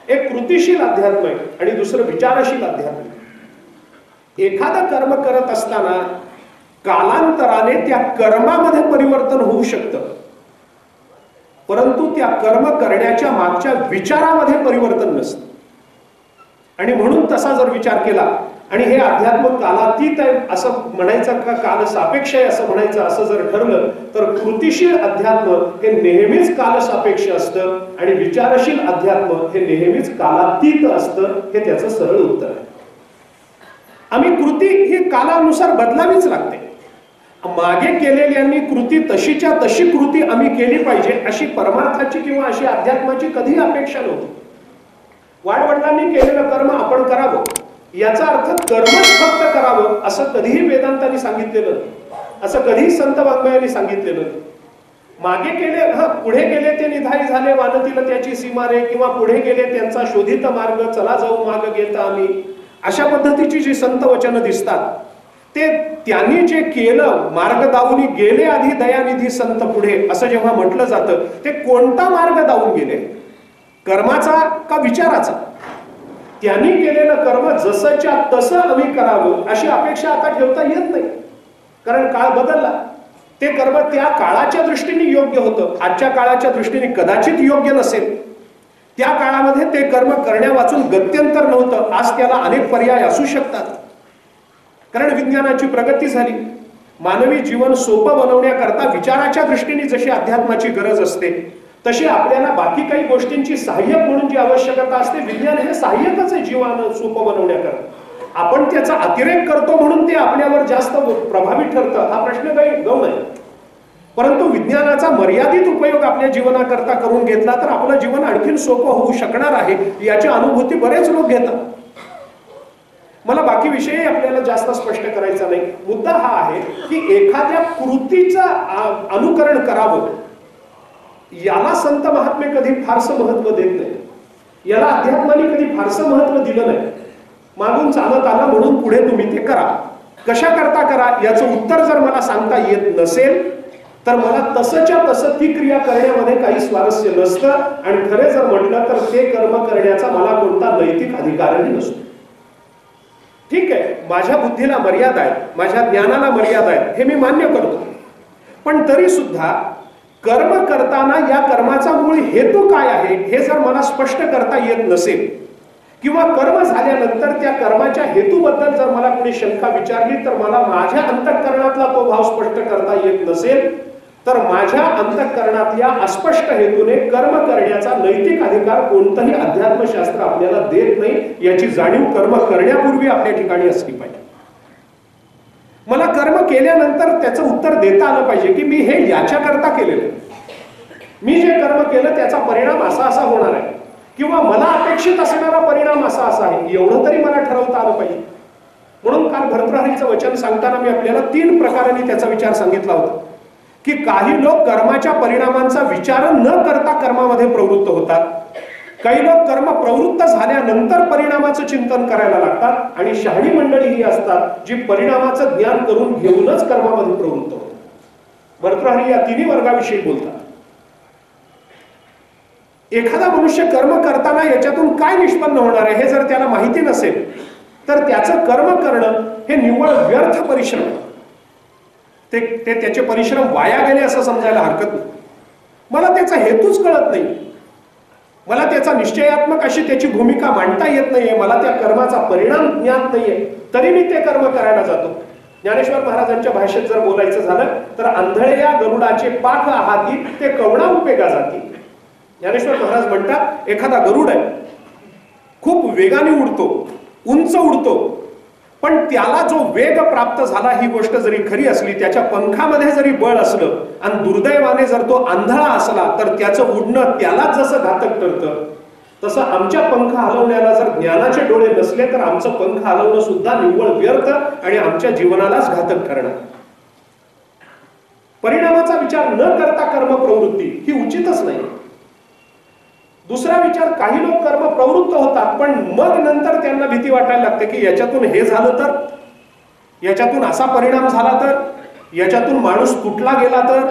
एक कृतिशील अध्यात्म आहे आणि दुसरं विचारशील अध्यात्म आहे. एखादं कर्म करत असताना कालांतराने त्या कर्मामध्ये परिवर्तन होऊ शकतं, परंतु त्या कर्म करण्याच्या मागच्या विचारामध्ये परिवर्तन नसतं. आणि म्हणून तसा जर विचार केला आणि हे अध्यात्म कालातीत आहे असं म्हणायचं का काल सापेक्ष आहे असं म्हणायचं असं जर ठरलं तर कृतिशील अध्यात्म हे नेहमीच काल सापेक्ष असतं आणि विचारशील अध्यात्म हे नेहमीच कालातीत असतं. हे त्याचं सरळ उत्तर आहे. आम्ही कृती ही कालानुसार बदलावीच लागते. मागे केलेल्यांनी कृती तशीच्या तशी कृती आम्ही केली पाहिजे अशी परमार्थाची किंवा अशी अध्यात्माची कधीही अपेक्षा नव्हती. वाडवडिलांनी केलेलं कर्म आपण करावं याचा अर्थ कर्मच फक्त करावं असं कधीही वेदांतांनी सांगितलेलं नाही, असं कधीही संत वाङ्मयांनी सांगितलेलं नाही. मागे केले पुढे गेले ते निधाई झाले वानतीला त्याची सीमा रे, किंवा पुढे गेले त्यांचा शोधित मार्ग चला जाऊ माग घेता आम्ही, अशा पद्धतीची जी संत वचनं दिसतात ते त्यांनी जे केलं मार्ग दावून गेले आधी दयानिधी संत पुढे असं जेव्हा म्हटलं जातं ते कोणता मार्ग दावून गेले, कर्माचा का विचाराचा? त्यांनी केलेलं कर्म जसंच्या तसं आम्ही करावं अशी अपेक्षा आता ठेवता येत नाही, कारण काळ बदलला. ते कर्म त्या काळाच्या दृष्टीने योग्य होतं, आजच्या काळाच्या दृष्टीने कदाचित योग्य नसेल. त्या काळामध्ये ते कर्म करण्या वाचून गत्यंतर नव्हतं, आज त्याला अनेक पर्याय असू शकतात. कारण विज्ञानाची प्रगती झाली. मानवी जीवन सोपं बनवण्याकरता विचाराच्या दृष्टीने जशी अध्यात्माची गरज असते तशी आपल्याला बाकी काही गोष्टींची सहाय्यक म्हणून जी आवश्यकता असते, विज्ञान हे सहाय्यकच आहे जीवन सोपं बनवण्याकरता. आपण त्याचा अतिरेक करतो म्हणून ते आपल्यावर जास्त प्रभावी ठरतं हा प्रश्न काही गौण आहे. परंतु विज्ञानाचा मर्यादित उपयोग आपल्या जीवनाकरता करून घेतला तर आपलं जीवन आणखीन सोपं होऊ शकणार आहे याची अनुभूती बरेच लोक घेतात. मला बाकी विषयही आपल्याला जास्त स्पष्ट करायचा नाही. मुद्दा हा आहे की एखाद्या कृतीचं अनुकरण करावं याला संत महात्मे कधी फारसं महत्व देत नाही. याला अध्यात्माने कधी फारसं महत्व दिलं नाही. मागून चालत आला म्हणून पुढे तुम्ही ते करा. कशा करता करा याचं उत्तर जर मला सांगता येत नसेल तर मला तसंच्या तसं ती क्रिया करण्यामध्ये काही स्वारस्य नसतं. आणि खरे जर म्हटलं तर ते कर्म करण्याचा मला कोणता नैतिक अधिकारही नसतो. ठीक आहे, माझ्या बुद्धीला मर्यादा आहे, माझ्या ज्ञानाला मर्यादा आहे, हे मी मान्य करतो. पण तरी सुद्धा कर्म करताना या कर्माचा मूळ हेतू काय आहे हे जर मला स्पष्ट करता येत नसेल किंवा कर्म झाल्यानंतर त्या कर्माच्या हेतूबद्दल जर मला कोणी शंका विचारली तर मला माझ्या अंतःकरणातला तो भाव स्पष्ट करता येत नसेल तर माझ्या अंतःकरणातल्या अस्पष्ट हेतूने कर्म करण्याचा नैतिक अधिकार कोणतंही अध्यात्मशास्त्र आपल्याला देत नाही याची जाणीव कर्म करण्यापूर्वी आपल्या ठिकाणी असली पाहिजे. मला कर्म केल्यानंतर त्याचं उत्तर देता आलं पाहिजे की मी हे याच्याकरता केलेलं, मी जे कर्म केलं त्याचा परिणाम असा असा होणार आहे किंवा मला अपेक्षित असणारा परिणाम असा असा आहे, एवढं तरी मला ठरवता आलं पाहिजे. म्हणून काल भर्तृहरीचं वचन सांगताना मी आपल्याला 3 प्रकारांनी त्याचा विचार सांगितला होता की काही लोक कर्माच्या परिणामांचा विचार न करता कर्मामध्ये प्रवृत्त होतात, काही लोक कर्म प्रवृत्त झाल्यानंतर परिणामाचं चिंतन करायला लागतात आणि शहाणी मंडळी ही असतात जी परिणामाचं ज्ञान करून घेऊनच कर्मामध्ये प्रवृत्त होतात. भर्तृहरी या 3 वर्गाविषयी बोलतात. एखादा मनुष्य कर्म करताना याच्यातून काय निष्पन्न होणार आहे हे जर त्याला माहिती नसेल तर त्याचं कर्म करणं हे निव्वळ व्यर्थ परिश्रम, ते त्याचे परिश्रम वाया गेले असं समजायला हरकत नाही. मला त्याचा हेतूच कळत नाही, मला त्याचा निश्चयात्मक अशी त्याची भूमिका मांडता येत नाहीये, मला त्या कर्माचा परिणाम ज्ञात नाहीये, तरी मी ते कर्म करायला जातो. ज्ञानेश्वर महाराजांच्या भाषेत जर बोलायचं झालं तर आंधळ्या गरुडाचे पाठ आहाती ते कवडा उपयोगा जाती. ज्ञानेश्वर महाराज म्हणतात एखादा गरुड आहे, खूप वेगाने उडतो, उंच उडतो, पण त्याला जो वेग प्राप्त झाला ही गोष्ट जरी खरी असली, त्याच्या पंखामध्ये जरी बळ असलं आणि दुर्दैवाने जर तो आंधळा असला तर त्याचं उडणं त्याला जसं घातक ठरतं तसं आमच्या पंख हलवण्याला जर ज्ञानाचे डोळे नसले तर आमचं पंख हलवणं सुद्धा निव्वळ व्यर्थ आणि आमच्या जीवनालाच घातक ठरणार. परिणामाचा विचार न करता कर्म प्रवृत्ती ही उचितच नाही. दुसरा विचार, काही लोक कर्म प्रवृत्त होतात पण मग नंतर त्यांना भीती वाटायला लागते की याच्यातून हे झालं तर, याच्यातून असा परिणाम झाला तर, याच्यातून माणूस तुटला गेला तर,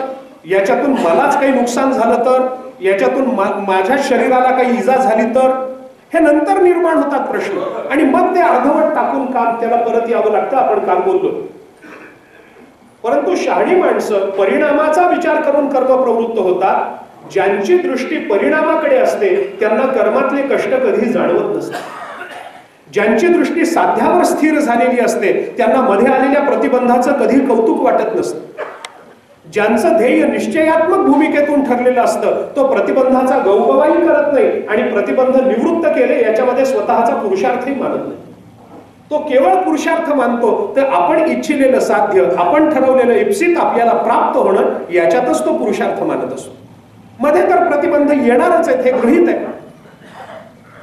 याच्यातून मलाच काही नुकसान झालं तर, याच्यातून माझ्या शरीराला काही इजा झाली तर, हे नंतर निर्माण होतात प्रश्न, आणि मग ते अर्धवट टाकून काम त्याला परत यावं लागतं. आपण काल बोललो. परंतु शहाणी माणसं परिणामाचा विचार करून कर्म प्रवृत्त होतात. ज्यांची दृष्टी परिणामाकडे असते त्यांना कर्मातले कष्ट कधी जाणवत नसतात. ज्यांची दृष्टी साध्यावर स्थिर झालेली असते त्यांना मध्ये आलेल्या प्रतिबंधाचं कधी कौतुक वाटत नसतं. ज्यांचं ध्येय निश्चयात्मक भूमिकेतून ठरलेलं असतं तो प्रतिबंधाचा गवगवाही करत नाही आणि प्रतिबंध निवृत्त केले याच्यामध्ये स्वतःचा पुरुषार्थही मानत नाही. तो केवळ पुरुषार्थ मानतो तर आपण इच्छिलेलं साध्य, आपण ठरवलेलं इप्सित आपल्याला प्राप्त होणं याच्यातच तो पुरुषार्थ मानत असतो. मध्ये तर प्रतिबंध येणारच आहेत, हे गृहीत आहे.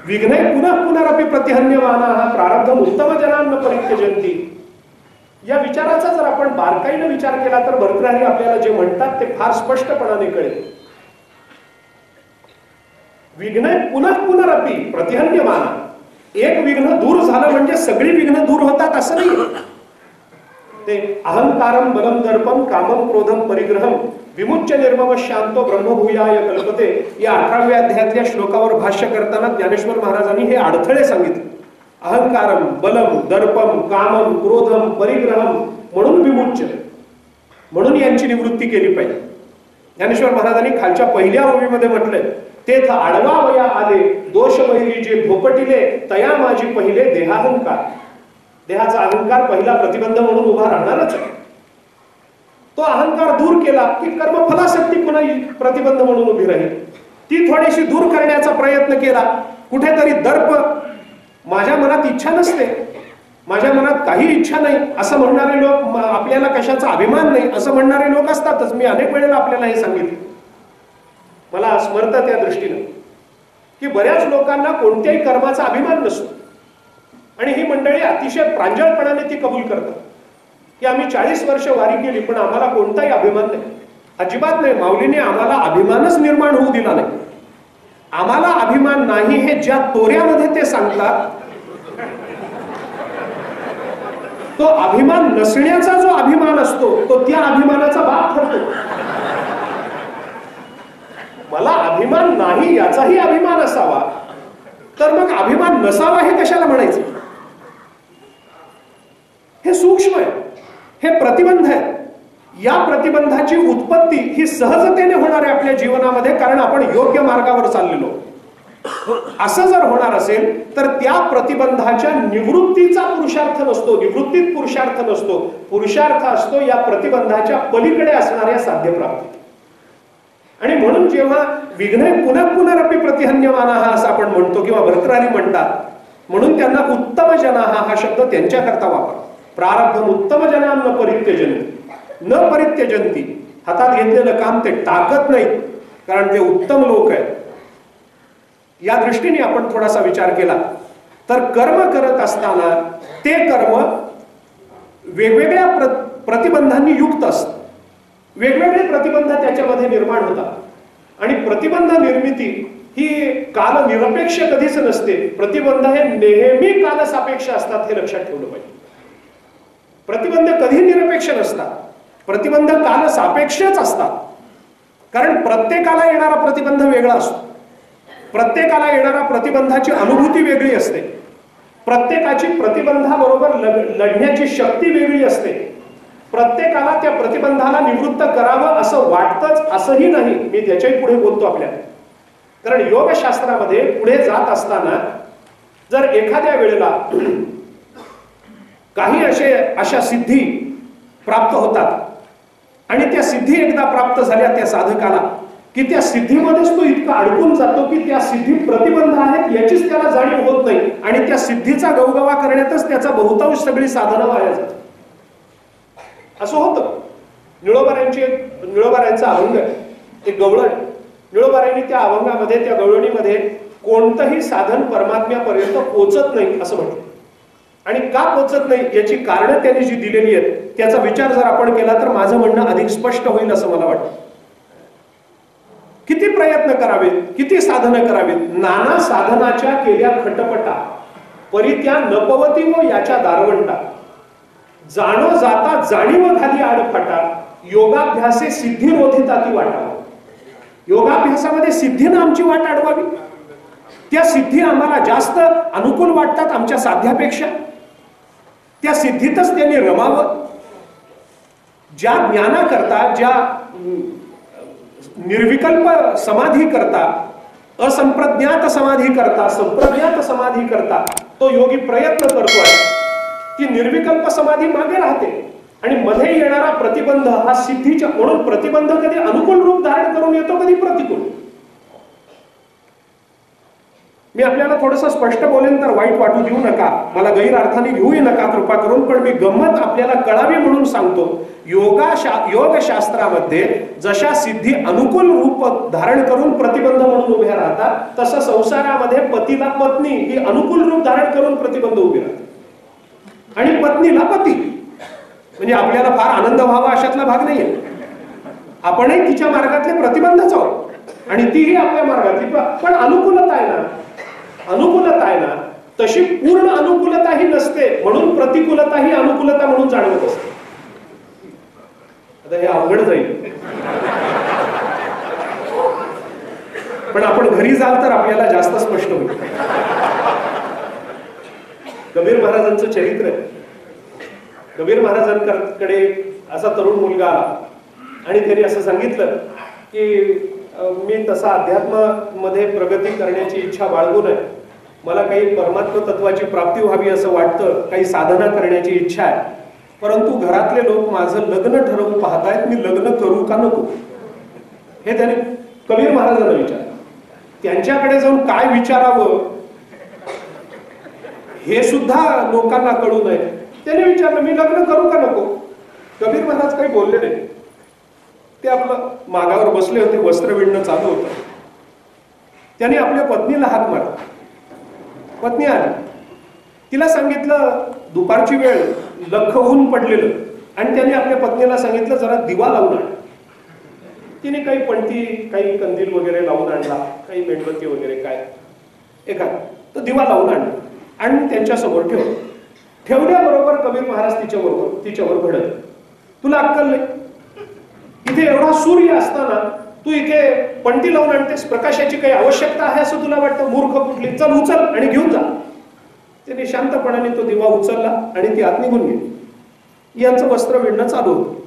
विघ्ने पुनः पुनरपि प्रतिहन्यमानाः प्रारब्धम उत्तम जनांना परित्यजन्ति. या विचाराचा जर आपण बारकाईने विचार केला तर भर्तृहरी आपल्याला जे म्हणतात ते फार स्पष्टपणाने कळेल. विघ्ने पुनः पुनरपि प्रतिहन्यमाना. एक विघ्न दूर झालं म्हणजे सगळी विघ्न दूर होतात असं नाही. ते अहंकारम बलम दर्पम कामम क्रोधम परिग्रहम विमुच्य निर्मम शांतो ब्रह्मभूयाय कल्पते या 18व्या अध्यायातल्या श्लोकावर भाष्य करताना ज्ञानेश्वर महाराजांनी हे अडथळे सांगितले. अहंकारम बलम दर्पम कामम क्रोधम परिग्रहम म्हणून विमुच्य, म्हणून यांची निवृत्ती केली पाहिजे. ज्ञानेश्वर महाराजांनी खालच्या पहिल्या ओळीमध्ये म्हटलंय, तेथ आडवा वया आले दोष वैरी जे भोपटिले तया माझी पहिले देहाहंकार. देहाचा अहंकार पहिला प्रतिबंध म्हणून उभा राहणारच आहे. तो अहंकार दूर केला की कर्मफलासक्ती पुन्हा प्रतिबंध म्हणून उभी राहील. ती थोडीशी दूर करण्याचा प्रयत्न केला. कुठेतरी दर्प, माझ्या मनात इच्छा नसते, माझ्या मनात काही इच्छा नाही असं म्हणणारे लोक, आपल्याला कशाचा अभिमान नाही असं म्हणणारे लोक असतातच. मी अनेक वेळेला आपल्याला हे सांगितले. मला स्मरतं त्या दृष्टीनं की बऱ्याच लोकांना कोणत्याही कर्माचा अभिमान नसतो आणि ही मंडळी अतिशय प्रांजळपणाने ती कबूल करतात की आम्ही 40 वर्ष वारी केली पण आम्हाला कोणताही अभिमान नाही. अजिबात नाही. माऊलीने आम्हाला अभिमानच निर्माण होऊ दिला नाही. आम्हाला अभिमान नाही हे ज्या तोऱ्यामध्ये ते सांगतात तो अभिमान नसण्याचा जो अभिमान असतो तो त्या अभिमानाचा बाप ठरतो. मला अभिमान नाही याचाही अभिमान असावा तर मग अभिमान नसावा हे कशाला म्हणायचं. हे सूक्ष्म आहे, हे प्रतिबंध आहे. या प्रतिबंधाची उत्पत्ती ही सहजतेने होणार आहे आपल्या जीवनामध्ये, कारण आपण योग्य मार्गावर चाललेलो. असं जर होणार असेल तर त्या प्रतिबंधाच्या निवृत्तीचा पुरुषार्थ नसतो, निवृत्तीत पुरुषार्थ नसतो. पुरुषार्थ असतो या प्रतिबंधाच्या पलीकडे असणाऱ्या साध्यप्राप्ती. आणि म्हणून जेव्हा विघ्ने पुनः पुनरपि प्रतिहन्यमानाः असं आपण म्हणतो किंवा भर्तृहरी म्हणतात, म्हणून त्यांना उत्तम जनाः हा शब्द त्यांच्याकरता वापर. प्रारब्धम उत्तम जनांना परित्यजन्ति न परित्यजन्ति. हातात घेतलेलं काम ते टाकत नाहीत कारण ते उत्तम लोक आहेत. या दृष्टीने आपण थोडासा विचार केला तर कर्म करत असताना ते कर्म वेगवेगळ्या प्रतिबंधांनी युक्त असतं. वेगवेगळे प्रतिबंध त्याच्यामध्ये निर्माण होतात आणि प्रतिबंध निर्मिती ही काल निरपेक्ष कधीच नसते. प्रतिबंध हे नेहमी कालसापेक्ष असतात, हे लक्षात ठेवलं पाहिजे. प्रतिबंध कधी निरपेक्ष नसतात, प्रतिबंध कालसापेक्षच असतात. कारण प्रत्येकाला येणारा प्रतिबंध वेगळा असतो. प्रत्येकाला येणारा प्रतिबंधाची अनुभूती वेगळी असते. प्रत्येकाची प्रतिबंधाबरोबर लढण्याची शक्ती वेगळी असते. प्रत्येकाला त्या प्रतिबंधाला निवृत्त करावं असं वाटतंच असंही नाही. मी त्याच्याही पुढे बोलतो आपल्याला. कारण योगशास्त्रामध्ये पुढे जात असताना जर एखाद्या वेळेला काही अशा सिद्धी प्राप्त होतात आणि त्या सिद्धी एकदा प्राप्त झाल्या त्या साधकाला की त्या सिद्धीमध्येच तो इतका अडकून जातो की त्या सिद्धीत प्रतिबंध आहेत याचीच त्याला जाणीव होत नाही आणि त्या सिद्धीचा गवगवा करण्यातच त्याचा बहुतांश सगळी साधनं वाया जातात. असं होतं. निळोबाऱ्यांचा अभंग आहे, एक गवळण. निळोबाऱ्यांनी त्या अभंगामध्ये, त्या गवळणीमध्ये कोणतंही साधन परमात्म्यापर्यंत पोचत नाही असं म्हटलं. आणि का पोचत नाही याची कारणं त्यांनी जी दिलेली आहेत त्याचा विचार जर आपण केला तर माझं म्हणणं अधिक स्पष्ट होईल असं मला वाटतं. किती प्रयत्न करावेत, किती साधनं करावीत, नाना साधनाच्या केल्या खटपटा परी त्या नपवती व याच्या दारवंटा. जाणो जाता जाणीव घाली आडफाटा योगाभ्यासे सिद्धी रोधिता ती वाटावं. योगाभ्यासामध्ये सिद्धीनं आमची वाट अडवावी. त्या सिद्धी आम्हाला जास्त अनुकूल वाटतात आमच्या साध्यापेक्षा. त्या सिद्धीतच त्यांनी रमावं. ज्या ज्ञानाकरता, ज्या निर्विकल्प समाधी करता, असंप्रज्ञात समाधी करता, संप्रज्ञात समाधी करता तो योगी प्रयत्न करतोय, ती निर्विकल्प समाधी मागे राहते. आणि मध्ये येणारा प्रतिबंध हा सिद्धीच्या, म्हणून प्रतिबंध कधी अनुकूल रूप धारण करून येतो, कधी प्रतिकूल. मी आपल्याला थोडंसं स्पष्ट बोलेन तर वाईट वाटू देऊ नका, मला गैरअर्थाने घेऊही नका कृपा करून, पण मी गंमत आपल्याला कळावी म्हणून सांगतो. योगशास्त्रामध्ये जशा सिद्धी अनुकूल रूप धारण करून प्रतिबंध म्हणून उभ्या राहतात, तसं संसारामध्ये पतीला पत्नी ही अनुकूल रूप धारण करून प्रतिबंध उभे राहतात, आणि पत्नीला पती. म्हणजे आपल्याला फार आनंद व्हावा अशातला भाग नाहीये. आपणही तिच्या मार्गातले प्रतिबंधच आहोत आणि तीही आपल्या मार्गातली, पण अनुकूलता आहे ना, अनुकूलता आहे ना, तशी पूर्ण अनुकूलता ही नसते, म्हणून प्रतिकूलता ही अनुकूलता म्हणून जाणवत असते. आता हे अवघड जाईल, पण आपण घरी जाल तर आपल्याला जास्त स्पष्ट होईल. कबीर महाराजांचं चरित्र आहे. कबीर महाराजांकडे असा तरुण मुलगा आला आणि त्यांनी असं सांगितलं की मी तसा अध्यात्मामध्ये प्रगती करण्याची इच्छा बाळगून आहे, मला काही परमात्मा तत्वाची प्राप्ती व्हावी असं वाटतं, काही साधना करण्याची इच्छा आहे, परंतु घरातले लोक माझं लग्न ठरवून पाहतायत, मी लग्न करू का नको. हे त्याने कबीर महाराजांना विचारलं. त्यांच्याकडे जाऊन काय विचारावं हे सुद्धा लोकांना कळू नये. त्याने विचारलं मी लग्न करू का नको. कबीर महाराज काही बोलले नाही. ते आपलं मागावर बसले होते, वस्त्र विणणं चालू होतं. त्याने आपल्या पत्नीला हाक मारला. पत्नी आली. तिला सांगितलं दुपारची वेळ, लख ऊन पडलेलं, आणि त्याने आपल्या पत्नीला सांगितलं जरा दिवा लावून आण. तिने काही पणती, काही कंदील वगैरे लावून आणला, काही मेणबत्ती वगैरे काय एखादा तो दिवा लावून आणला आणि त्यांच्या समोर ठेवला. ठेवल्याबरोबर कबीर महाराज तिच्यावर भडत, तुला अक्कल नाही, इथे एवढा सूर्य असताना तू इथे पणती लावून आणतेस, प्रकाशाची काही आवश्यकता आहे असं तुला वाटतं, मूर्ख कुठली, चल उचल आणि घेऊन जा. त्याने शांतपणाने तो दिवा उचलला आणि ती आत निघून गेली. यांचं वस्त्र विणणं चालू होतं.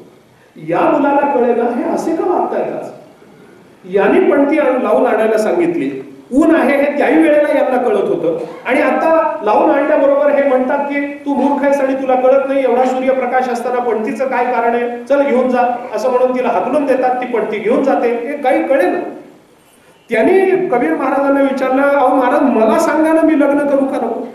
या मुलाला कळेना हे असे का वागतायत आज. याने पणती लावून आणायला सांगितली, ऊन आहे हे त्याही वेळेला यांना कळत होतं, आणि आता लावून आणल्याबरोबर हे म्हणतात की तू मूर्ख आहेस आणि तुला कळत नाही, एवढा सूर्यप्रकाश असताना पणतीचं काय कारण आहे, चल घेऊन जा असं म्हणून तिला हाकलून देतात. ती पणती घेऊन जाते. हे काही कळेना. त्याने कबीर महाराजांना विचारलं, अहो महाराज मला सांगा ना, मी लग्न करू का नको.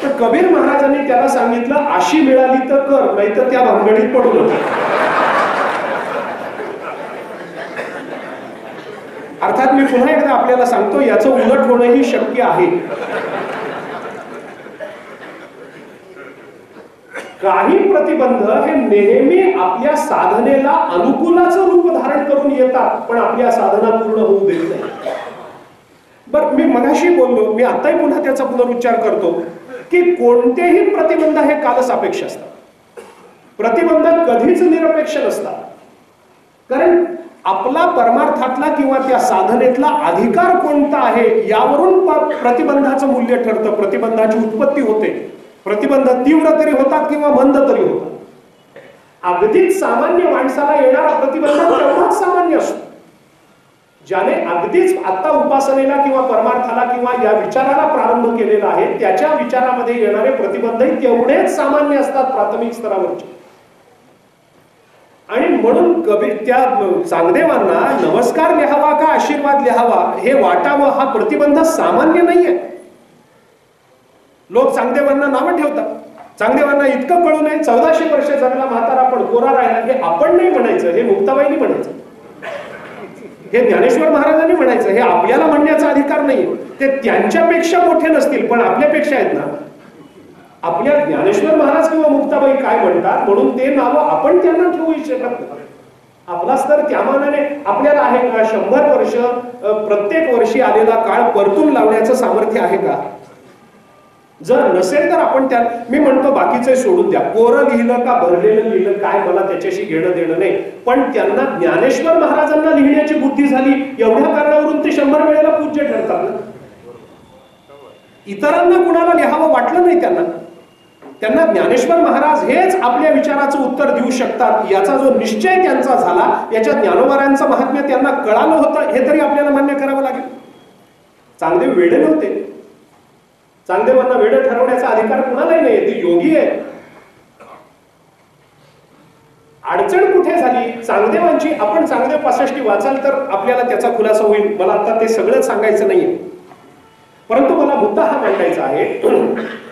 तर कबीर महाराजांनी त्याला सांगितलं, आशी मिळाली तर कर, नाही तर त्या भानगडीत पडू नको. अर्थात मी पुन्हा एकदा आपल्याला सांगतो, याचं उलट होणंही शक्य आहे. काही प्रतिबंध हे नेहमी आपल्या साधनेला अनुकूलाचं रूप धारण करून येतात, पण आपल्या साधना पूर्ण होऊ देत नाही. बरं, मी मगाशी बोललो, मी आताही पुन्हा त्याचा पुनरुच्चार करतो की कोणतेही प्रतिबंध हे कालसापेक्ष असतात. प्रतिबंध कधीच निरपेक्ष नसतात. कारण आपला परमार्थातला किंवा त्या साधनेतला अधिकार कोणता आहे यावरून प्रतिबंधाचं मूल्य ठरतं, प्रतिबंधाची उत्पत्ती होते. प्रतिबंध तीव्र तरी होतात किंवा मंद तरी होतात. अगदीच सामान्य माणसाला येणारा प्रतिबंध तेवढाच सामान्य असतो. ज्याने अगदीच आता उपासनेला किंवा परमार्थाला किंवा या विचाराला प्रारंभ केलेला आहे, त्याच्या विचारामध्ये येणारे प्रतिबंधही तेवढेच सामान्य असतात प्राथमिक स्तरावरचे. आणि म्हणून कबीर त्या चांगदेवांना नमस्कार लिहावा का आशीर्वाद लिहावा हे वाटावं हा प्रतिबंध सामान्य नाहीये. लोक चांगदेवांना नावं ठेवतात. चांगदेवांना इतकं कळू नये, 1400 वर्ष जगला म्हातारा पण कोरा राहिला, हे आपण नाही म्हणायचं, हे मुक्ताबाईंनी म्हणायचं, हे ज्ञानेश्वर महाराजांनी म्हणायचं. हे आपल्याला म्हणण्याचा अधिकार नाही. ते त्यांच्यापेक्षा मोठे नसतील पण आपल्यापेक्षा आहेत ना. आपल्या ज्ञानेश्वर महाराज किंवा मुक्ताबाई काय म्हणतात म्हणून ते नावं आपण त्यांना ठेवू शकत नाही. आपलाच तर त्या मानाने आपल्याला आहे का 100 वर्ष प्रत्येक वर्षी आलेला काळ परतून लावण्याचं सामर्थ्य आहे का. जर नसेल तर आपण त्या, मी म्हणतो बाकीचे सोडून द्या, कोरं लिहिलं का भरलेलं लिहिलं काय मला त्याच्याशी घेणं देणं नाही, पण त्यांना ज्ञानेश्वर महाराजांना लिहिण्याची बुद्धी झाली एवढ्या कारणावरून ते 100 वेळेला पूज्य ठरतात ना. इतरांना कुणाला लिहावं वाटलं नाही त्यांना ज्ञानेश्वर महाराज हेच आपल्या विचाराचं उत्तर देऊ शकतात याचा जो निश्चय त्यांचा झाला, याच्या ज्ञानोबारांचं महात्म्य त्यांना कळालं होतं हे तरी आपल्याला मान्य करावं लागेल. चांगदेव वेडे नव्हते, चांगदेवांना वेडे ठरवण्याचा अधिकार कुणालाही नाही, ते योगी आहे. अडचण कुठे झाली चांगदेवांची, आपण चांगदेव 65 वाचाल तर आपल्याला त्याचा खुलासा होईल. मला आता ते सगळं सांगायचं नाहीये, परंतु मला मुद्दा हा मांडायचा आहे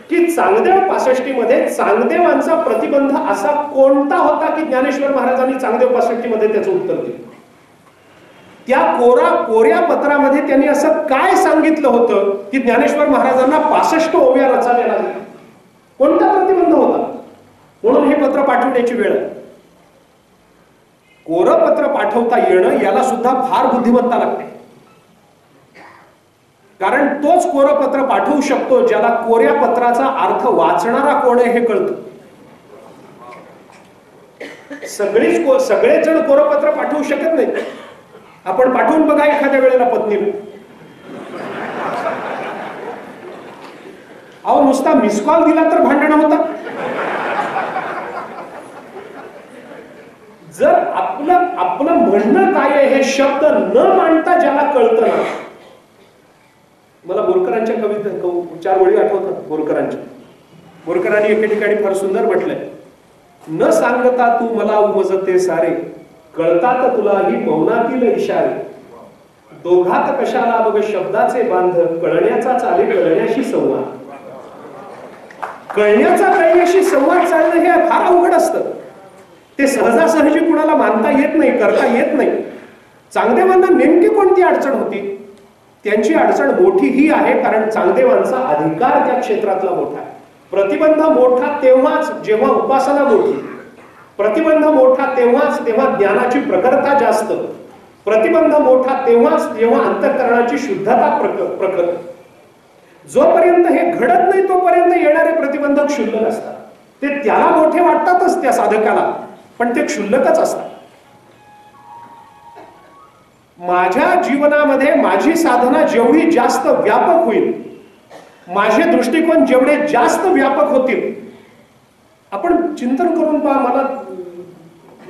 की चांगदेव 65 मध्ये चांगदेवांचा प्रतिबंध असा कोणता होता की ज्ञानेश्वर महाराजांनी चांगदेव 65 मध्ये त्याचं उत्तर दिलं. त्या कोऱ्या पत्रामध्ये त्यांनी असं काय सांगितलं होतं की ज्ञानेश्वर महाराजांना 65 ओव्या रचाव्या लागल्या? कोणता प्रतिबंध होता? म्हणून हे पत्र पाठवण्याची वेळ आहे. कोरं पत्र पाठवता येणं याला सुद्धा फार बुद्धिमत्ता लागते, कारण तोच कोरं पत्र पाठवू शकतो ज्याला कोऱ्या पत्राचा अर्थ वाचणारा कोण आहे हे कळतं. सगळेच जण कोरं पत्र पाठवू शकत नाही. आपण पाठवून बघा एखाद्या वेळेला पत्नीला, अहो नुसता मिस कॉल दिला तर भांडण होतं. जर आपलं म्हणणं काय आहे हे शब्द न मांडता ज्याला कळतं ना, मला बोरकरांच्या कविता 4 ओळी आठवतात बोरकरांच्या. बोरकरांनी एके ठिकाणी फार सुंदर म्हटलंय, न सांगता तू मला उमजते सारे, कळतात तुलाही मौनातील इशारे, दोघात कशाला बघ शब्दाचे बांध, कळण्याचा चाले कळण्याशी संवाद. कळण्याशी संवाद चालणं हे फार अवघड असतं. ते सहजासहजी कुणाला मानता येत नाही, करता येत नाही. चांगदेवांना नेमकी कोणती अडचण होती? त्यांची अडचण मोठी ही आहे कारण चांगदेवांचा अधिकार त्या क्षेत्रातला मोठा आहे. प्रतिबंध मोठा तेव्हाच जेव्हा उपासना मोठी, प्रतिबंध मोठा तेव्हाच तेव्हा ज्ञानाची प्रखरता जास्त, प्रतिबंध मोठा तेव्हाच जेव्हा अंतःकरणाची शुद्धता प्रखर. जोपर्यंत हे घडत नाही तोपर्यंत येणारे प्रतिबंधक क्षुल्लक असतात. ते त्याला मोठे वाटतातच त्या साधकाला, पण ते क्षुल्लकच असतात. माझ्या जीवनामध्ये माझी साधना जेवढी जास्त व्यापक होईल, माझे दृष्टिकोन जेवढे जास्त व्यापक होतील, आपण चिंतन करून पहा. मला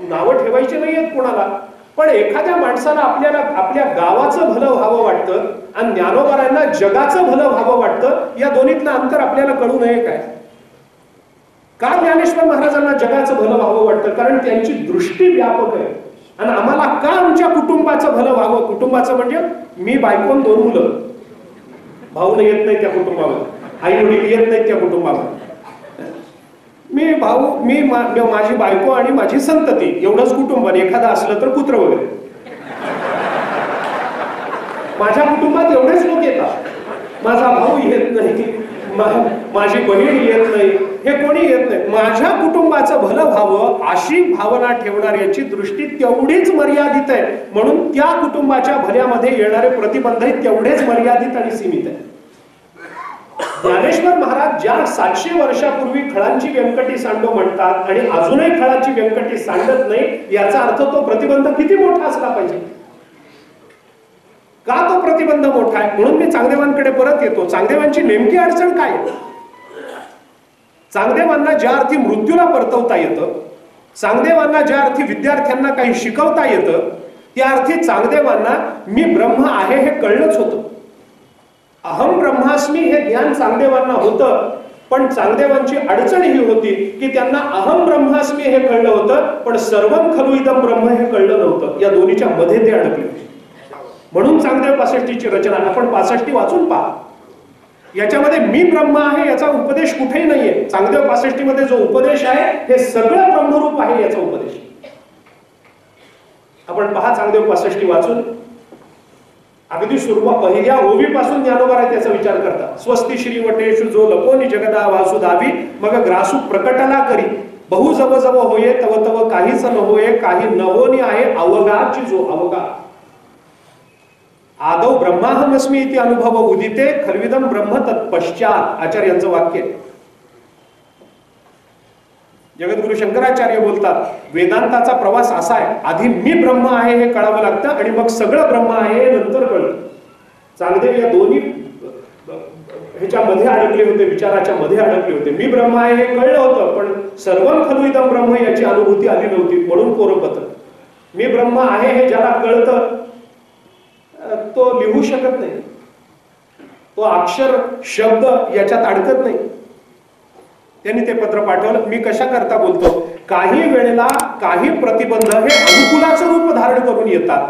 नावं ठेवायची नाहीयेत कोणाला, पण एखाद्या माणसाला आपल्या गावाचं भलं व्हावं वाटतं आणि ज्ञानोबारांना जगाचं भलं व्हावं वाटतं. या दोन्हीतलं अंतर आपल्याला कळू नये काय? का ज्ञानेश्वर महाराजांना जगाचं भलं व्हावं वाटतं? कारण त्यांची दृष्टी व्यापक आहे. आणि आम्हाला का आमच्या कुटुंबाचं भलं व्हावं? कुटुंबाचं म्हणजे मी बायकोन 2 मुलं, भाऊ येत नाही त्या कुटुंबावर, आई वडील येत नाहीत त्या कुटुंबावर, माझी बायको आणि माझी संतती एवढंच कुटुंब. एखादा असलं तर पुत्र वगैरे. माझ्या कुटुंबात एवढेच लोक येतात. माझा भाऊ येत नाही, माझी बहीण येत नाही, हे कोणी येत नाही. माझ्या कुटुंबाचं भलं व्हावं अशी भावना ठेवणाऱ्याची दृष्टी तेवढीच मर्यादित आहे. म्हणून त्या कुटुंबाच्या भल्यामध्ये येणारे प्रतिबंध तेवढेच मर्यादित आणि सीमित आहे. ज्ञानेश्वर महाराज ज्या 700 वर्षापूर्वी खळांची व्यंकटी सांडो म्हणतात आणि अजूनही खळांची व्यंकटी सांडत नाही, याचा अर्थ तो प्रतिबंध किती मोठा असला पाहिजे? का तो प्रतिबंध मोठा आहे? म्हणून मी चांगदेवांकडे परत येतो. चांगदेवांची नेमकी अडचण काय आहे? चांगदेवांना ज्या अर्थी मृत्यूला परतवता येतं, चांगदेवांना ज्या अर्थी विद्यार्थ्यांना काही शिकवता येतं, त्या अर्थी चांगदेवांना मी ब्रह्म आहे हे कळलंच होतं. अहम ब्रह्मास्मी हे ज्ञान चांगदेवांना होतं, पण चांगदेवांची अडचण ही होती की त्यांना अहम ब्रह्मास्मी हे कळलं होतं, पण सर्वम खलु इदम ब्रह्म हे कळलं नव्हतं. या दोन्हीच्या मध्ये ते अडकले. म्हणून चांगदेव 65 ची रचना. आपण 65 वाचून पहा. याच्यामध्ये मी ब्रह्म आहे याचा उपदेश कुठेही नाहीये. चांगदेव 65 मध्ये जो उपदेश आहे हे सगळं ब्रह्मरूप आहे याचा उपदेश. आपण पहा चांगदेव 65 वाचून. अगदी सुरुवात पहिल्या ओवीपासून ज्ञानोबा त्याचा विचार करतात. स्वस्ती श्रीवटेषु जो लपोनी जगदा वासुदावी, मग ग्रासू प्रकटला करी, बहु जब जब होये तव तव काहीच न होये, काही नवोनी आहे अवघाची जो. अवघा आदौ ब्रह्माहमस्मी इति अनुभव उदिते खल्विदम ब्रह्म तत्पश्चात, आचार्यांचं वाक्य. जगद्गुरु शंकराचार्य बोलतात वेदांताचा प्रवास असा आहे, आधी मी ब्रह्म आहे हे कळावं लागतं आणि मग सगळं ब्रह्म आहे हे नंतर कळतं. चांगदेव या दोन्ही ह्याच्यामध्ये अडकले होते, विचाराच्या मध्ये अडकले होते. मी ब्रह्म आहे हे कळलं होतं, पण सर्वं खलु इदं ब्रह्म याची अनुभूती आली नव्हती, म्हणून कोरपत्र. मी ब्रह्म आहे हे ज्याला कळतं तो लिहू शकत नाही, तो अक्षर शब्द याच्यात अडकत नाही. त्यांनी ते पत्र पाठवलं. मी कशा करता बोलतो, काही वेळेला काही प्रतिबंध हे अनुकूलाचं रूप धारण करून येतात,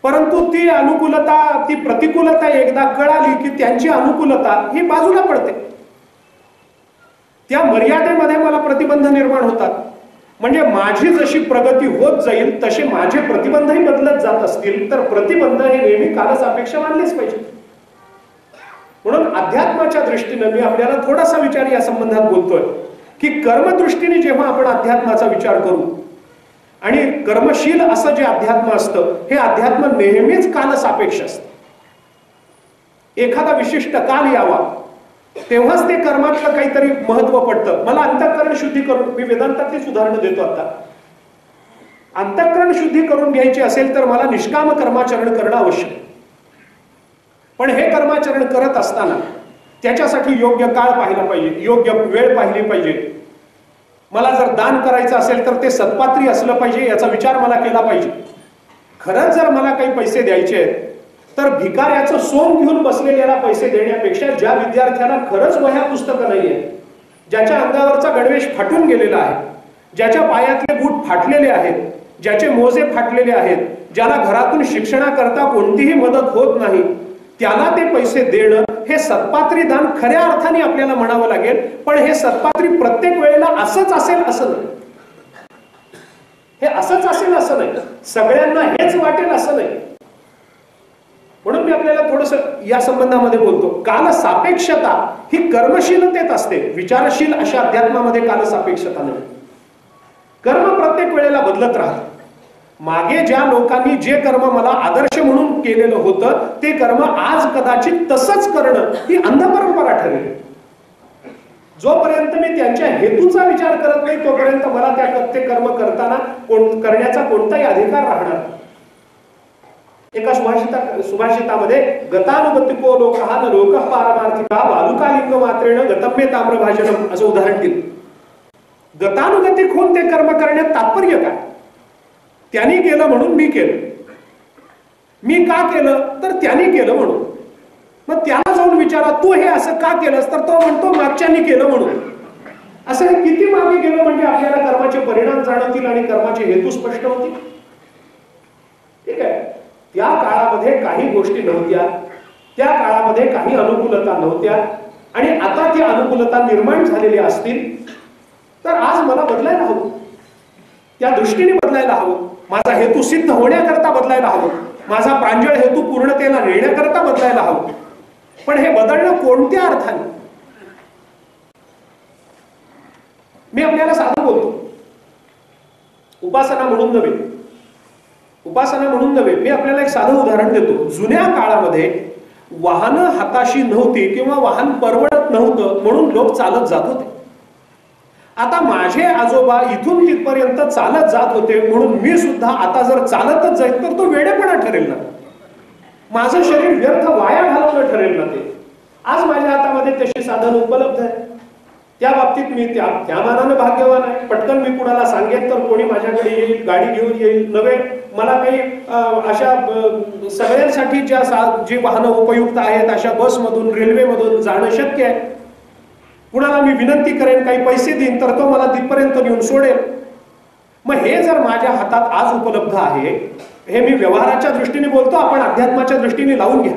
परंतु ती अनुकूलता, ती प्रतिकूलता एकदा कळाली की त्यांची अनुकूलता ही बाजूला पडते. त्या मर्यादेमध्ये मला प्रतिबंध निर्माण होतात. म्हणजे माझी जशी प्रगती होत जाईल तसे माझे प्रतिबंधही बदलत जात असतील तर प्रतिबंध हे नेहमी कालसापेक्ष मानलेच पाहिजे. म्हणून अध्यात्माच्या दृष्टीने मी आपल्याला थोडासा विचार या संबंधात बोलतोय की कर्मदृष्टीने जेव्हा आपण अध्यात्माचा विचार करू आणि कर्मशील असं जे अध्यात्म असतं हे अध्यात्म नेहमीच कालसापेक्ष असतं. एखादा विशिष्ट काल यावा तेव्हाच ते कर्मातलं काहीतरी महत्व पडतं. मला अंतःकरण शुद्धी करून, मी वेदांतातलीच उदाहरणं देतो आता, अंतःकरण शुद्धी करून घ्यायची असेल तर मला निष्काम कर्माचरण करणं आवश्यक. पण हे कर्माचरण करत असताना त्याच्यासाठी योग्य काळ पाहिला पाहिजे, योग्य वेळ पाहिली पाहिजे. मला जर दान करायचं असेल तर ते सत्पात्री असलं पाहिजे, याचा विचार मला केला पाहिजे. खरंच जर मला काही पैसे द्यायचे आहेत तर भिकाऱ्याचं सोंग घेऊन बसलेल्याला पैसे देण्यापेक्षा ज्या विद्यार्थ्याला खरंच वह्या पुस्तकं नाहीये, ज्याच्या अंगावरचा गणवेश फाटून गेलेला आहे, ज्याच्या पायातले बूट फाटलेले आहेत, ज्याचे मोजे फाटलेले आहेत, ज्याला घरातून शिक्षणाकरता कोणतीही मदत होत नाही, त्याला ते पैसे देणं हे सत्पात्री दान खऱ्या अर्थाने आपल्याला म्हणावं लागेल. पण हे सत्पात्री प्रत्येक वेळेला असंच असेल असं नाही, हे असंच असेल असं नाही, सगळ्यांना हेच वाटेल असं नाही. म्हणून मी आपल्याला थोडस या संबंधामध्ये बोलतो. कालसापेक्षता ही कर्मशीलतेत असते, विचारशील अशा अध्यात्मामध्ये कालसापेक्षता नाही. कर्म प्रत्येक वेळेला बदलत राहतं. मागे ज्या लोकांनी जे कर्म मला आदर्श म्हणून केलेलं होतं ते कर्म आज कदाचित तसंच करणं ही अंधपरंपरा ठरेल. जोपर्यंत मी त्यांच्या हेतूचा विचार करत नाही तोपर्यंत मला ते कर्म करताना करण्याचा कोणताही अधिकार राहणार. एका सुभाषितामध्ये गतानुगतिको लोकः न लोकः पारमार्थिका वालुकालिंग मात्रेण गतम्ये ताम्रभाजनम असं उदाहरण दिलं. गतानुगतिक होऊन ते कर्म करण्यात तात्पर्य काय? त्यांनी केलं म्हणून मी केलं, मी का केलं तर त्यांनी केलं म्हणून. मग त्याला जाऊन विचारा तू हे असं का केलंस तर तो म्हणतो मागच्यांनी केलं म्हणून. असं हे किती मागे गेलं म्हणजे आपल्याला कर्माचे परिणाम जाणवतील आणि कर्माचे हेतू स्पष्ट होतील. ठीक आहे, त्या काळामध्ये काही गोष्टी नव्हत्या, त्या काळामध्ये काही अनुकूलता नव्हत्या आणि आता ती अनुकूलता निर्माण झालेली असतील तर आज मला बदलायला हवं, त्या दृष्टीने बदलायला हवं, माझा हेतू सिद्ध होण्याकरता बदलायला हवं, माझा प्रांजळ हेतू पूर्णतेला नेण्याकरता बदलायला हवं. पण हे बदलणं कोणत्या अर्थाने? मी आपल्याला साधं बोलतो, उपासना म्हणून नव्हे, उपासना म्हणून नव्हे. मी आपल्याला एक साधं उदाहरण देतो. जुन्या काळामध्ये वाहनं हाताशी नव्हती किंवा वाहन परवडत नव्हतं म्हणून लोक चालत जात होते. आता माझे आजोबा इथून तिथपर्यंत चालत जात होते म्हणून मी सुद्धा आता जर चालतच जाईल तर तो वेडेपणा ठरेल ना, माझं शरीर व्यर्थ वाया घालवणं ठरेल ना. ते आज माझ्या हातामध्ये तशी साधन उपलब्ध आहे, त्या बाबतीत मी त्या मानानं भाग्यवान आहे. पटकन मी कुणाला सांगेन तर कोणी माझ्याकडे येईल, गाडी घेऊन येईल. नव्हे मला काही अशा सगळ्यांसाठी जी वाहनं उपयुक्त आहेत अशा बसमधून रेल्वेमधून जाणं शक्य आहे. कुणाला मी विनंती करेन, काही पैसे देईन तर तो मला तिथपर्यंत नेऊन सोडेल. मग हे जर माझ्या हातात आज उपलब्ध आहे, हे मी व्यवहाराच्या दृष्टीने बोलतो, आपण अध्यात्माच्या दृष्टीने लावून घ्या.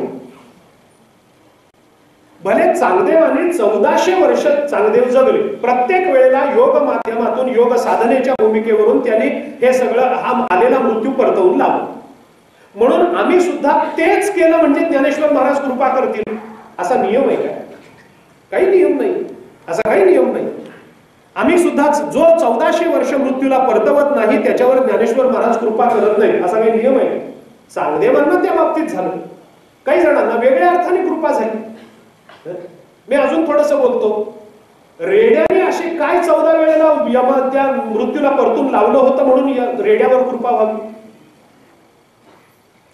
भले चांगदेवाने 1400 वर्ष चांगदेव जगले, प्रत्येक वेळेला योग माध्यमातून योग साधनेच्या भूमिकेवरून त्यांनी हे सगळं हा आलेला मृत्यू परतवून लावला. म्हणून आम्ही सुद्धा तेच केलं म्हणजे ज्ञानेश्वर महाराज कृपा करतील असा नियम आहे काय? काही नियम नाही, असा काही नियम नाही. आम्ही सुद्धा जो 1400 वर्ष मृत्यूला परतवत नाही त्याच्यावर ज्ञानेश्वर महाराज कृपा करत नाही असा काही नियम आहे? चांगदेवांना त्या बाबतीत झालं, काही जणांना वेगळ्या अर्थाने कृपा झाली. मी अजून थोडस बोलतो. रेड्याने असे काय 14 वेळेला त्या मृत्यूला परतून लावलं होतं म्हणून रेड्यावर कृपा व्हावी?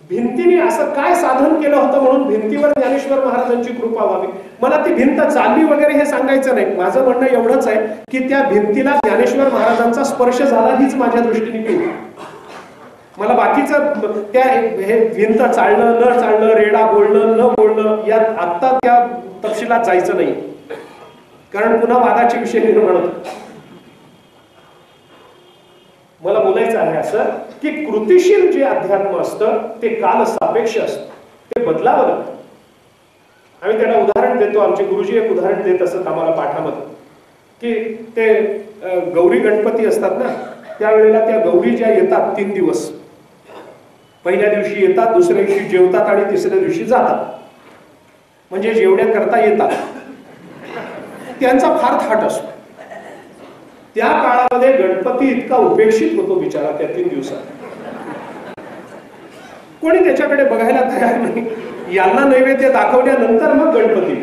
भिंतीने असं काय साधन केलं होतं म्हणून भिंतीवर ज्ञानेश्वर महाराजांची कृपा व्हावी? मला ती भिंत चालली वगैरे हे सांगायचं नाही. माझं म्हणणं एवढंच आहे की त्या भिंतीला ज्ञानेश्वर महाराजांचा स्पर्श झाला हीच माझ्या दृष्टीने केली. मला बाकीचं त्या हे भिंत चालणं न चालणं, रेडा बोलणं न बोलणं यात आत्ता त्या तपशिलात जायचं नाही, कारण पुन्हा वादाचे विषय निर्माण होतात. मला बोलायचं आहे असं की कृतिशील जे अध्यात्म असतं ते काल सापेक्ष असतं, ते बदलावं लागतं. आम्ही त्यांना उदाहरण देतो, आमचे गुरुजी एक उदाहरण देत असत आम्हाला पाठामध्ये, की ते गौरी गणपती असतात ना, त्यावेळेला त्या गौरी ज्या येतात 3 दिवस, पहिल्या दिवशी येतात, दुसऱ्या दिवशी जेवतात आणि तिसऱ्या दिवशी जातात, म्हणजे जेवढ्या करता येतात त्यांचा फार थाट असतो. त्या काळामध्ये गणपती इतका उपेक्षित होतो बिचारा त्या 3 दिवसात, कोणी त्याच्याकडे बघायला तयार नाही. यांना नैवेद्य दाखवल्यानंतर मग गणपती,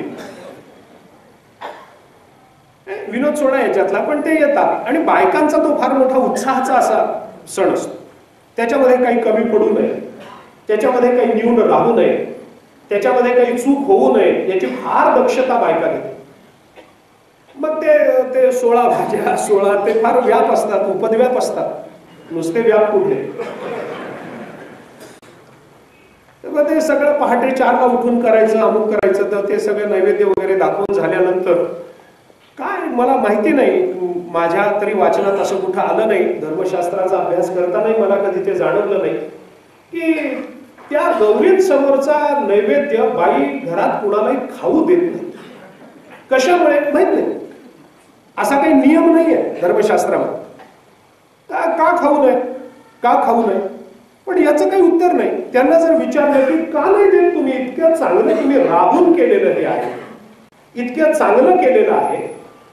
विनोद सोडा याच्यातला, पण ते येतात आणि बायकांचा तो फार मोठा उत्साहाचा असा सण असतो. त्याच्यामध्ये काही कमी पडू नये, त्याच्यामध्ये काही न्यून राहू नये, त्याच्यामध्ये काही चूक होऊ नये याची फार दक्षता बायका घेते. मग ते 16 भाज्या 16 ते फार व्याप असतात, उपद्व्याप असतात, नुसते व्याप कुठले. मग ते सगळं पहाटे 4ला उठून करायचं, अमुक करायचं. तर ते सगळं नैवेद्य वगैरे दाखवून झाल्यानंतर काय मला माहिती नाही, माझ्या तरी वाचनात असं कुठं आलं नाही, धर्मशास्त्राचा अभ्यास करतानाही मला कधी ते जाणवलं नाही की त्या गौरींसमोरचा नैवेद्य बाई घरात कुणालाही खाऊ देत नाही. कशामुळे माहित नाही, असा काही नियम नाहीये धर्मशास्त्रामध्ये. का खाऊ नये, का खाऊ नये, पण याचं काही उत्तर नाही. त्यांना जर विचारलं की का नाही देत तुम्ही, इतकं चांगलं तुम्ही राबून केलेलं हे आहे, इतकं चांगलं केलेलं आहे,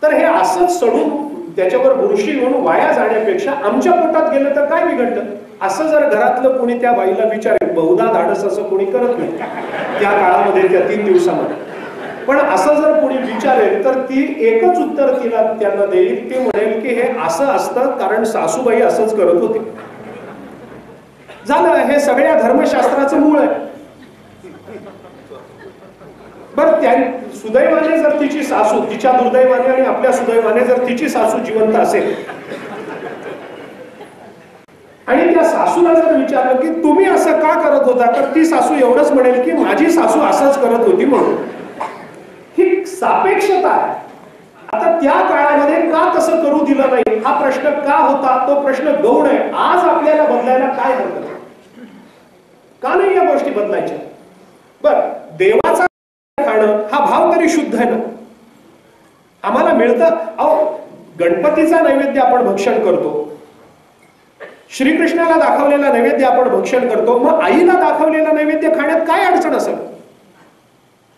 तर हे असंच सडून त्याच्यावर बुरशी येऊन वाया जाण्यापेक्षा आमच्या पोटात गेलं तर काय बिघडलं, असं जर घरातलं कोणी त्या बाईला विचारेल, बहुधा धाडस असं कोणी करत नाही त्या काळामध्ये, त्या 3 दिवसामध्ये. पण असं जर कोणी विचारेल तर ती एकच उत्तर तिला त्यांना देईल, ती म्हणेल की हे असं असतं कारण सासूबाई असंच करत होते. झालं, हे सगळ्या धर्मशास्त्राचं मूळ आहे. बरं, त्या सुदैवाने जर तिची सासू, तिच्या दुर्दैवाने आणि आपल्या सुदैवाने जर तिची सासू जिवंत असेल आणि त्या सासूला जर विचारलं की तुम्ही असं का करत होता, तर ती सासू एवढंच म्हणेल की माझी सासू असंच करत होती म्हणून. ही सापेक्षता आहे. आता त्या काळामध्ये का तसं करू दिलं नाही हा प्रश्न का होता, तो प्रश्न गौण आहे. आज आपल्याला बदलायला काय हरकत, का नाही या गोष्टी बदलायच्या? बरं, देवाचा खाणं हा भाव तरी शुद्ध आहे ना, आम्हाला मिळतं. अहो, गणपतीचा नैवेद्य आपण भक्षण करतो, श्रीकृष्णाला दाखवलेला नैवेद्य आपण भक्षण करतो, मग आईला दाखवलेला नैवेद्य खाण्यात काय अडचण असेल?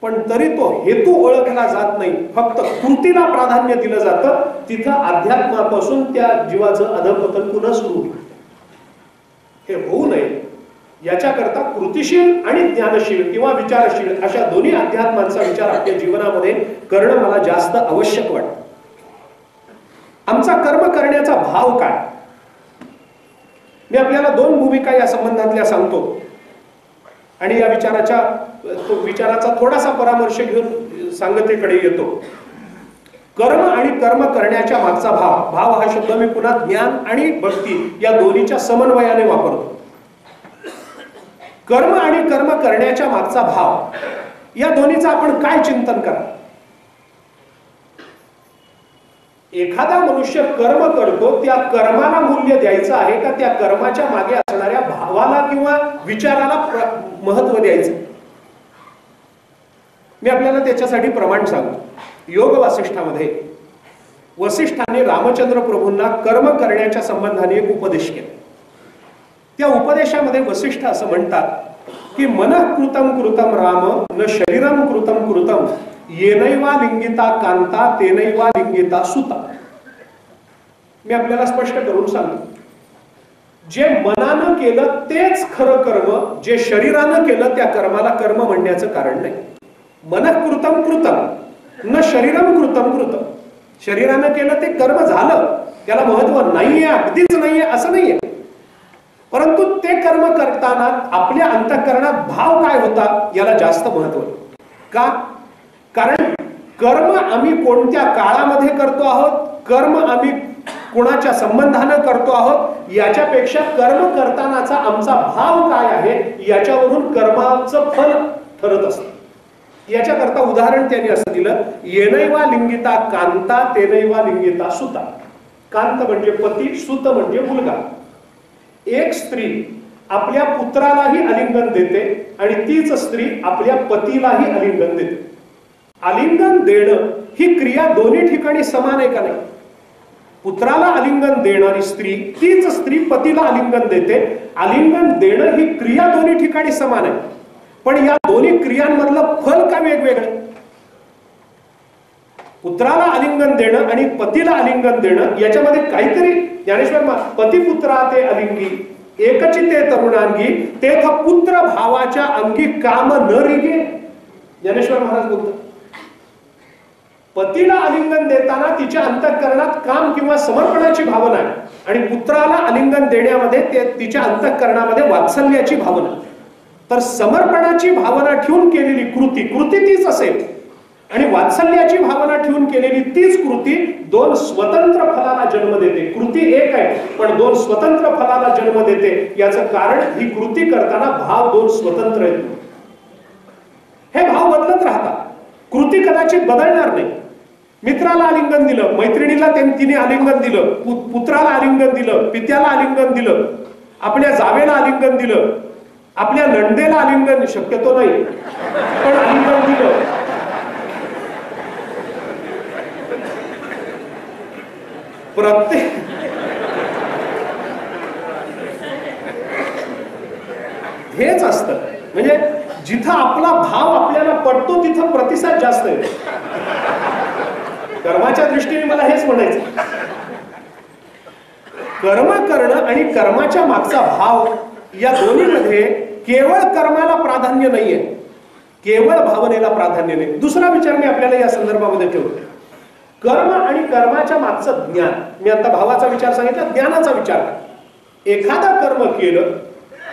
पण तरी तो हेतू ओळखला जात नाही, फक्त कृतीला प्राधान्य दिलं जातं. तिथं अध्यात्मापासून त्या जीवाचं अधपतन पुन्हा सुरू होईल. हे होऊ नये याच्याकरता कृतिशील आणि ज्ञानशील किंवा विचारशील अशा दोन्ही अध्यात्मांचा विचार आपल्या जीवनामध्ये करणं मला जास्त आवश्यक वाटतं. आमचा कर्म करण्याचा भाव काय, मी आपल्याला 2 भूमिका या संबंधातल्या सांगतो आणि या विचाराचा थोडासा परामर्श घेऊन सांगतेकडे येतो. कर्म आणि कर्म करण्याच्या मागचा भाव, भाव हा शब्द मी पुन्हा ज्ञान आणि भक्ती या दोन्हीच्या समन्वयाने वापरतो. कर्म आणि कर्म करण्याच्या मागचा भाव या दोन्हीचं आपण काय चिंतन करा. एखादा मनुष्य कर्म करतो, त्या कर्माला मूल्य द्यायचं आहे का त्या कर्माच्या मागे असणाऱ्या भावाला किंवा विचाराला महत्व द्यायचं? मी आपल्याला त्याच्यासाठी प्रमाण सांगतो. योग वासिष्ठामध्ये वसिष्ठाने रामचंद्र प्रभूंना कर्म करण्याच्या संबंधाने एक उपदेश केला. त्या उपदेशामध्ये वसिष्ठ असं म्हणतात की मनः कृतं कृतं राम न शरीरम कृतं कृतं येनैवा लिंगिता कांता तेनैवा लिंगिता सुता. मी आपल्याला स्पष्ट करून सांगतो, जे मनानं केलं तेच खरं कर्म, जे शरीरानं केलं त्या कर्माला कर्म म्हणण्याचं कारण नाही. मनः कृतम कृतम न शरीरम कृतम कृतम. शरीरानं केलं ते कर्म झालं, त्याला महत्व नाहीये, अगदीच नाहीये असं नाहीये. परंतु ते कर्म करताना आपल्या अंतःकरणात भाव काय होता याला जास्त महत्व. का? कारण कर्म आम्ही कोणत्या काळामध्ये करतो आहोत, कर्म आम्ही कोणाच्या संबंधानं करतो आहोत, याच्यापेक्षा कर्म करतानाचा आमचा भाव काय आहे याच्यावरून कर्माचं फल ठरत असतं. याच्याकरता उदाहरण त्यांनी असं दिलं, येनैवा लिंगिता कांता तेनैवा लिंगिता सुता. कांत म्हणजे पती, सुत म्हणजे मुलगा. एक स्त्री आपल्या पुत्रालाही आलिंगन देते आणि तीच स्त्री आपल्या पतीलाही आलिंगन देते. आलिंगन देणं ही क्रिया दोन्ही ठिकाणी समान आहे का नाही? पुत्राला आलिंगन देणारी स्त्री तीच स्त्री पतीला आलिंगन देते. आलिंगन देणं ही क्रिया दोन्ही ठिकाणी समान आहे, पण या दोन्ही क्रियांमधलं फल का वेगवेगळं? पुत्राला आलिंगन देणं आणि पतीला आलिंगन देणं याच्यामध्ये काहीतरी, ज्ञानेश्वर पतिपुत्रा ते अलिंगी एकची ते तरुणांगी तेथ पुत्र भावाच्या अंगी काम न रिगे. ज्ञानेश्वर महाराज बोलतात, पतीला आलिंगन देताना तिच्या अंतःकरणात काम किंवा समर्पणाची भावना आहे आणि पुत्राला आलिंगन देण्यामध्ये तिच्या अंतःकरणामध्ये वात्सल्याची भावना. तर समर्पणाची भावना ठेवून केलेली कृती तीच असेल आणि वात्सल्याची भावना ठेवून केलेली तीच कृती दोन स्वतंत्र फलाला जन्म देते. कृती एक आहे पण दोन स्वतंत्र फलाला जन्म देते. याचं कारण ही कृती करताना भाव दोन स्वतंत्र आहेत. हे भाव बदलत राहतात. कृती कदाचित बदलणार नाही. मित्राला आलिंगन दिलं, मैत्रिणीला तिने आलिंगन दिलं, पुत्राला आलिंगन दिलं, पित्याला आलिंगन दिलं, आपल्या जावेला आलिंगन दिलं, आपल्या नंदेला आलिंगन शक्यतो नाही पण आलिंगन दिलं. प्रत्येक हेच असतं. म्हणजे जिथं आपला भाव आपल्याला पडतो तिथं प्रतिसाद जास्त आहे. कर्माच्या दृष्टीने मला हेच म्हणायचं, कर्म करणं आणि कर्माच्या मागचा भाव या दोन्हीमध्ये केवळ कर्माला प्राधान्य नाहीये, केवळ भावनेला प्राधान्य नाही. दुसरा विचार मी आपल्याला या संदर्भामध्ये ठेवतो, कर्म आणि कर्माच्या मागचं ज्ञान. मी आता भावाचा विचार सांगितला, ज्ञानाचा विचार करा. एखादा कर्म केलं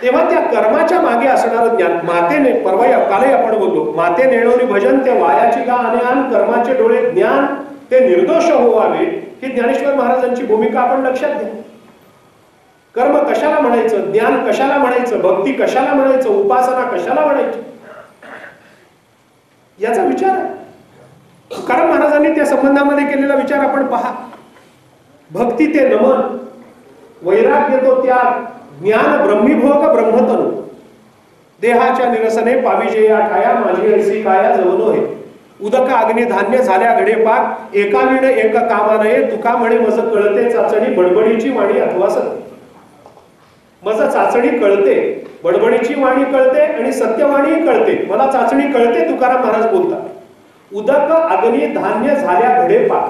तेव्हा त्या कर्माच्या मागे असणारं ज्ञान. मातेने परवा कालही आपण बोललो, माते नेणोरी भजन ते वायाची गा आणि कर्माचे डोळे ज्ञान ते निर्दोष होवावे, ही ज्ञानेश्वर महाराजांची भूमिका आपण लक्षात घ्या. कर्म कशाला म्हणायचं, ज्ञान कशाला म्हणायचं, भक्ती कशाला म्हणायचं, उपासना कशाला म्हणायची, याचा विचार आहे. तुकाराम महाराजांनी त्या संबंधामध्ये केलेला विचार आपण पहा. भक्ती ते नमन, वैराग्य तो त्याग, ज्ञान ब्रह्मीभोग ब्रह्मतनु, देहाच्या निरसने पाविजे या ठाया माझी ऐसी काया जवनो हे. उदक अग्नी धान्य झाल्या घडे पाक, एका विण एक कामा नये, तुका म्हणे मज कळते चाचणी बडबडीची वाणी अथवा सत्य. मज चाचणी कळते, बडबडीची वाणी कळते आणि सत्यवाणी कळते, मला चाचणी कळते. तुकाराम महाराज बोलतात, उदक अग्नी धान्य झाल्या घडे पाक,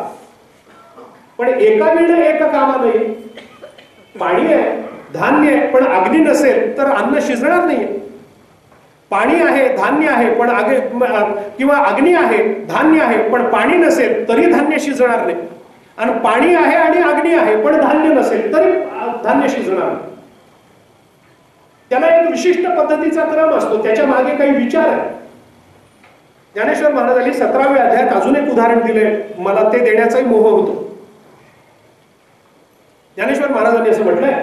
पण एका विण एक कामा नाही. पाणी आहे, धान्य आहे, पण अग्नी नसेल तर अन्न शिजणार नाहीये. पाणी आहे, धान्य आहे, पण किंवा अग्नी आहे, धान्य आहे, पण पाणी नसेल तरी धान्य शिजणार नाही. आणि पाणी आहे आणि अग्नी आहे पण धान्य नसेल तरी धान्य शिजणार नाही. त्याला एक विशिष्ट पद्धतीचा क्रम असतो, त्याच्या मागे काही विचार आहे. ज्ञानेश्वर महाराजांनी 17व्या अध्यायात अजून एक उदाहरण दिले, मला ते देण्याचाही मोह होतो. ज्ञानेश्वर महाराजांनी असं म्हटलंय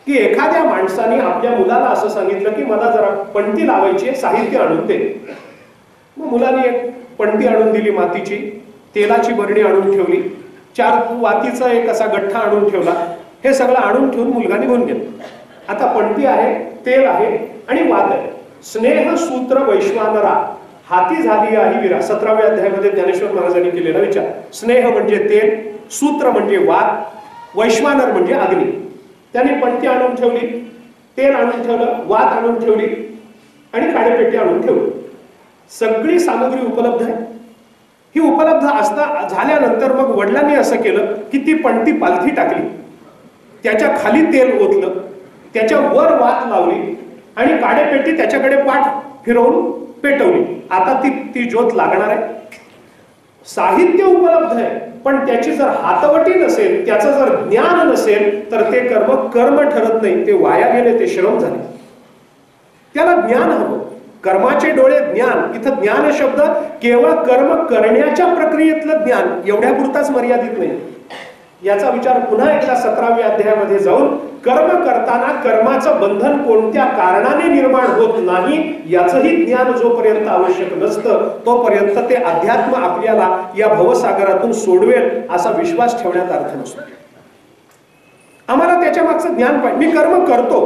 की एखाद्या माणसाने आपल्या मुलाला असं सांगितलं की मला जरा पणती लावायची, साहित्य आणून दे. मग मुलाने एक पणती आणून दिली मातीची, तेलाची बरणी आणून ठेवली, 4 वातीचा एक असा गठ्ठा आणून ठेवला. हे सगळं आणून ठेवून मुलगा निघून गेला. आता पणती आहे, तेल आहे आणि वात आहे. स्नेह सूत्र वैश्वानरा हाती झाली आहे विरा. 17व्या अध्यायामध्ये ज्ञानेश्वर महाराजांनी केलेला विचार. स्नेह म्हणजे तेल, सूत्र म्हणजे वात, वैश्वानर म्हणजे अग्नी. त्याने पणती आणून ठेवली, तेल आणून ठेवलं, वात आणून ठेवली आणि काळेपेटी आणून ठेवली. सगळी सामग्री उपलब्ध आहे. ही उपलब्ध असता झाल्यानंतर मग वडिलांनी असं केलं की ती पणती पालथी टाकली, त्याच्या खाली तेल ओतलं, त्याच्या वर वात लावली आणि काडेपेटी त्याच्याकडे पाठ फिरवून पेटवली. आता ती ज्योत लागणार आहे. साहित्य उपलब्ध आहे, पण त्याची जर हातवटी नसेल, त्याचं जर ज्ञान नसेल, तर ते कर्म ठरत नाही, ते वाया गेले, ते श्रम झाले. त्याला ज्ञान हवं. कर्माचे डोळे ज्ञान. इथं ज्ञान शब्द केवळ कर्म करण्याच्या प्रक्रियेतलं ज्ञान एवढ्यापुरताच मर्यादित नाही. याचा विचार पुन्हा एकदा 17व्या अध्यायामध्ये जाऊन कर्म करताना कर्माचं बंधन कोणत्या कारणाने निर्माण होत नाही याचंही ज्ञान जोपर्यंत आवश्यक नसतं तोपर्यंत ते अध्यात्म आपल्याला या भवसागरातून सोडवेल असा विश्वास ठेवण्यात अर्थ नसतो. आम्हाला त्याच्या मागचं ज्ञान पाहिजे. मी कर्म करतो,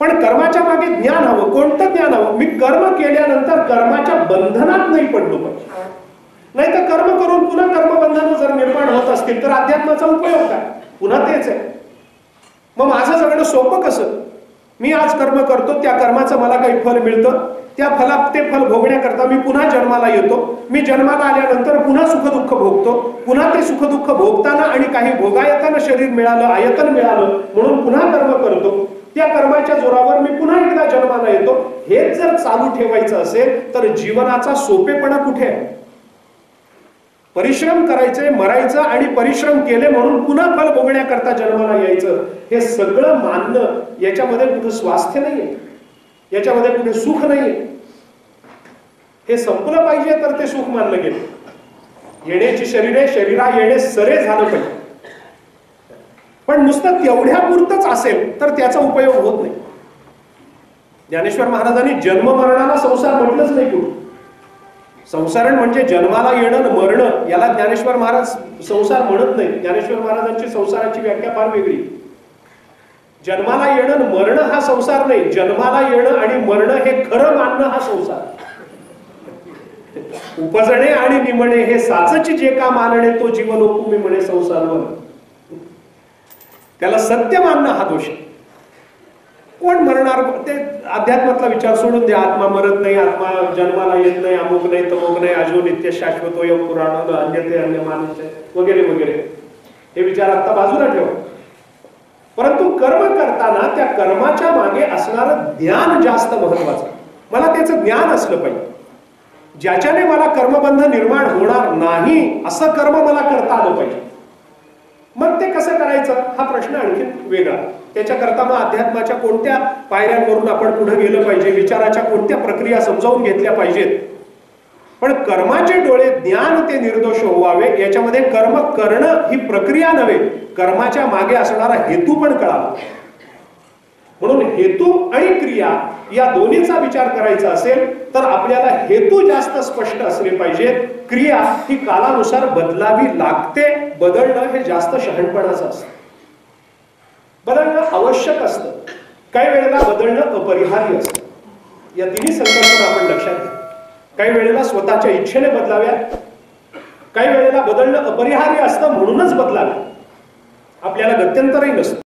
पण कर्माच्या मागे ज्ञान हवं. कोणतं ज्ञान हवं? मी कर्म केल्यानंतर कर्माच्या बंधनात नाही पडलो पाहिजे. नाही तर कर्म करून पुन्हा कर्मबंधनं जर निर्माण होत असतील तर अध्यात्माचा उपयोग काय? पुन्हा तेच आहे. मग माझं जगणं सोपं कसं? मी आज कर्म करतो, त्या कर्माचं मला काही फल मिळतं, त्या ते फल भोगण्याकरता मी पुन्हा जन्माला येतो. मी जन्माला आल्यानंतर पुन्हा सुखदुःख भोगतो. पुन्हा ते सुखदुःख भोगताना आणि काही भोगायताना शरीर मिळालं, आयतन मिळालं म्हणून पुन्हा कर्म करतो. त्या कर्माच्या जोरावर मी पुन्हा एकदा जन्माला येतो. हेच जर चालू ठेवायचं असेल तर जीवनाचा सोपेपणा कुठे आहे? परिश्रम करायचे, मरायचं आणि परिश्रम केले म्हणून पुन्हा फल भोगण्याकरता जन्माला यायचं, हे सगळं मानणं, याच्यामध्ये कुठे स्वास्थ्य नाहीये, याच्यामध्ये कुठे सुख नाहीये. हे संपलं पाहिजे तर ते सुख मानलं गेलं. येण्याची शरीरे, शरीरा येणे सरे झालं पाहिजे. पण नुसतं तेवढ्या पुरतच असेल तर त्याचा उपयोग होत नाही. ज्ञानेश्वर महाराजांनी जन्म मरणाला संसार म्हटलंच नाही कुठं. संसारण म्हणजे जन्माला येणं मरणं, याला ज्ञानेश्वर महाराज संसार म्हणत नाही. ज्ञानेश्वर महाराजांची संसाराची व्याख्या फार वेगळी. जन्माला येणं मरणं हा संसार नाही. जन्माला येणं आणि मरणं हे खरं मानणं हा संसार. उपजणे आणि निमणे हे साचची जे का मानणे, तो जीवनोपू मी म्हणे संसारवर. त्याला सत्य मानणं हा दोष आहे. कोण मरणार? ते अध्यात्मातला विचार सोडून द्या. आत्मा मरत नाही, आत्मा जन्माला येत नाही, अमुक नाही, तमुक नाही, आजो नित्य शाश्वतो यम पुराण अन्यते अन्य मानते वगैरे वगैरे, हे विचार आता बाजूला ठेवा. परंतु कर्म करताना त्या कर्माच्या मागे असणारं ज्ञान जास्त महत्वाचं. मला त्याचं ज्ञान असलं पाहिजे. ज्याच्याने मला कर्मबंध निर्माण होणार नाही असं कर्म मला करता आलं पाहिजे. मग ते कसं करायचं हा प्रश्न आणखी वेगळा. त्याच्याकरता मग अध्यात्माच्या कोणत्या पायऱ्यांवरून आपण पुढे गेलं पाहिजे, विचाराच्या कोणत्या प्रक्रिया समजावून घेतल्या पाहिजेत. पण कर्माचे डोळे ज्ञान ते निर्दोष व्हावे, याच्यामध्ये कर्म करणं ही प्रक्रिया नव्हे, कर्माच्या मागे असणारा हेतू पण कळावा. म्हणून हेतू आणि क्रिया या दोन्हीचा विचार करायचा असेल तर आपल्याला हेतू जास्त स्पष्ट असले पाहिजेत. क्रिया ही कालानुसार बदलावी लागते. बदलणं हे जास्त शहाणपणाचं असतं. बदलणं आवश्यक असतं, काही वेळेला बदलणं अपरिहार्य असतं. या तिन्ही संकल्पना आपण लक्षात घ्या. काही वेळेला स्वतःच्या इच्छेने बदलाव्या, काही वेळेला बदलणं अपरिहार्य असतं म्हणूनच बदलावे, आपल्याला गत्यंतरही नसतं.